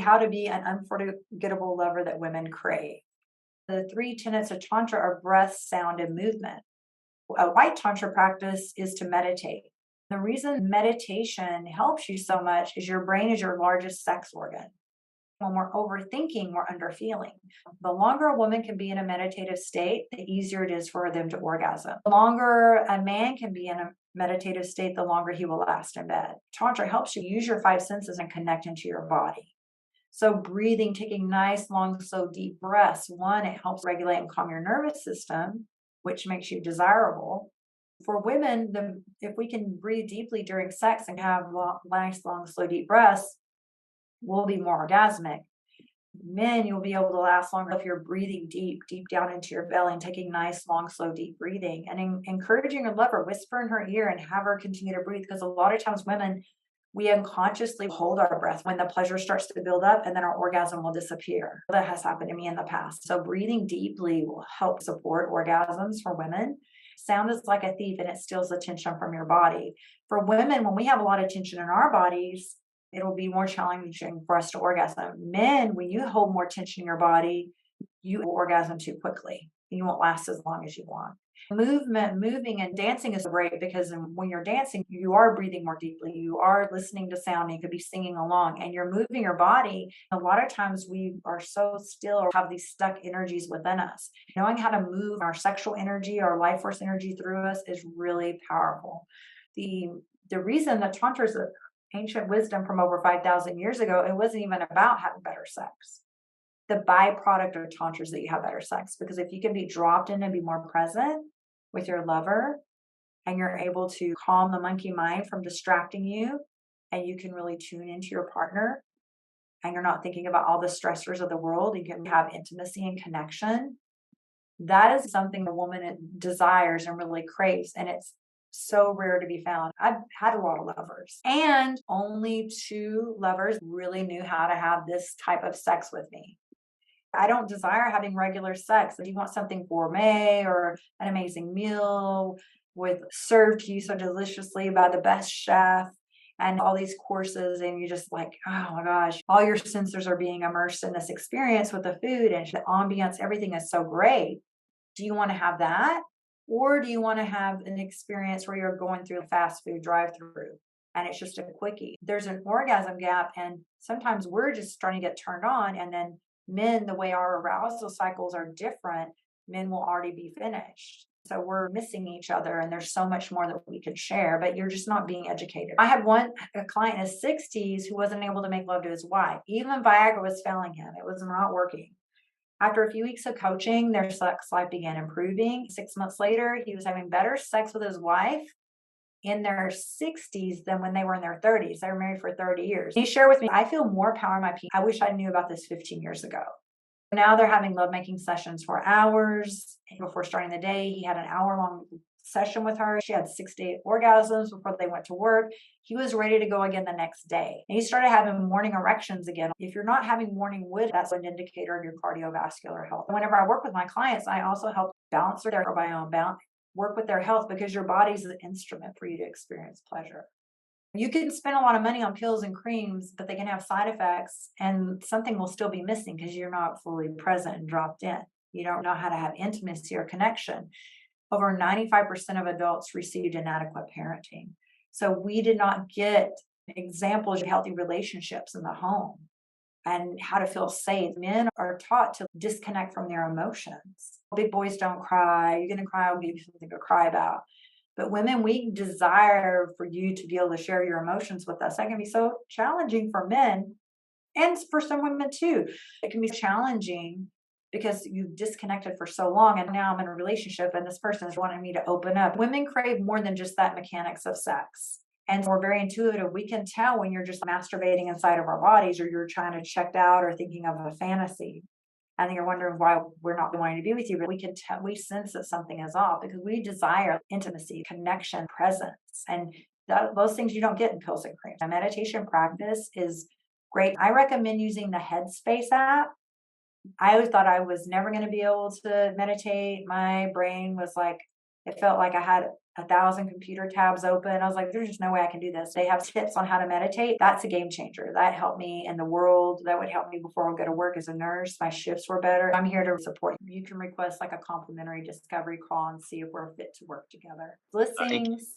How to be an unforgettable lover that women crave. The three tenets of Tantra are breath, sound, and movement. A white Tantra practice is to meditate. The reason meditation helps you so much is your brain is your largest sex organ. When we're overthinking, we're underfeeling. The longer a woman can be in a meditative state, the easier it is for them to orgasm. The longer a man can be in a meditative state, the longer he will last in bed. Tantra helps you use your five senses and connect into your body. So breathing, taking nice, long, slow, deep breaths. One, it helps regulate and calm your nervous system, which makes you desirable. For women, if we can breathe deeply during sex and have nice, long, slow, deep breaths, we'll be more orgasmic. Men, you'll be able to last longer if you're breathing deep, deep down into your belly and taking nice, long, slow, deep breathing and encouraging your lover, whisper in her ear and have her continue to breathe. Because a lot of times women, we unconsciously hold our breath when the pleasure starts to build up and then our orgasm will disappear. That has happened to me in the past. So breathing deeply will help support orgasms for women. Sound is like a thief and it steals the tension from your body. For women, when we have a lot of tension in our bodies, it'll be more challenging for us to orgasm. Men, when you hold more tension in your body, you will orgasm too quickly. You won't last as long as you want. Moving and dancing is great because when you're dancing, you are breathing more deeply. You are listening to sound. You could be singing along and you're moving your body. A lot of times we are so still or have these stuck energies within us. Knowing how to move our sexual energy, our life force energy through us is really powerful. The reason that Tantra is ancient wisdom from over 5,000 years ago, it wasn't even about having better sex. The byproduct of Tantra is that you have better sex, because if you can be dropped in and be more present with your lover and you're able to calm the monkey mind from distracting you and you can really tune into your partner and you're not thinking about all the stressors of the world, you can have intimacy and connection. That is something a woman desires and really craves. And it's so rare to be found. I've had a lot of lovers and only 2 lovers really knew how to have this type of sex with me. I don't desire having regular sex. If you want something gourmet or an amazing meal served to you so deliciously by the best chef and all these courses, and you just like, oh my gosh, all your senses are being immersed in this experience with the food and the ambiance, everything is so great. Do you want to have that? Or do you want to have an experience where you're going through a fast food drive-through and it's just a quickie? There's an orgasm gap, and sometimes we're just starting to get turned on, and then men, the way our arousal cycles are different, men will already be finished. So we're missing each other, and there's so much more that we could share, but you're just not being educated. I had a client in his 60s who wasn't able to make love to his wife. Even Viagra was failing him. It was not working. After a few weeks of coaching, their sex life began improving. 6 months later, he was having better sex with his wife in their 60s than when they were in their 30s. They were married for 30 years. He shared with me, I feel more power in my penis. I wish I knew about this 15 years ago. Now they're having lovemaking sessions for hours. Before starting the day, he had an hour-long session with her. She had 6 to 8 orgasms before they went to work. He was ready to go again the next day. And he started having morning erections again. If you're not having morning wood, that's an indicator of your cardiovascular health. Whenever I work with my clients, I also help balance their microbiome, work with their health, because your body's an instrument for you to experience pleasure. You can spend a lot of money on pills and creams, but they can have side effects and something will still be missing because you're not fully present and dropped in. You don't know how to have intimacy or connection. Over 95% of adults received inadequate parenting. So we did not get examples of healthy relationships in the home and how to feel safe. Men are taught to disconnect from their emotions. Big boys don't cry. You're going to cry, I'll give you something to cry about. But women, we desire for you to be able to share your emotions with us. That can be so challenging for men and for some women too. It can be challenging because you've disconnected for so long, and now I'm in a relationship and this person is wanting me to open up. Women crave more than just that mechanics of sex. And we're very intuitive. We can tell when you're just masturbating inside of our bodies, or you're trying to check out or thinking of a fantasy. And you're wondering why we're not wanting to be with you. But we can tell, we sense that something is off because we desire intimacy, connection, presence. And those things you don't get in pills and creams. A meditation practice is great. I recommend using the Headspace app. I always thought I was never going to be able to meditate. My brain was like, It felt like I had 1,000 computer tabs open. I was like, there's just no way I can do this. They have tips on how to meditate. That's a game changer. That helped me in the world. That would help me before I go to work as a nurse. My shifts were better. I'm here to support you. You can request like a complimentary discovery call and see if we're fit to work together. Thank you. Blessings.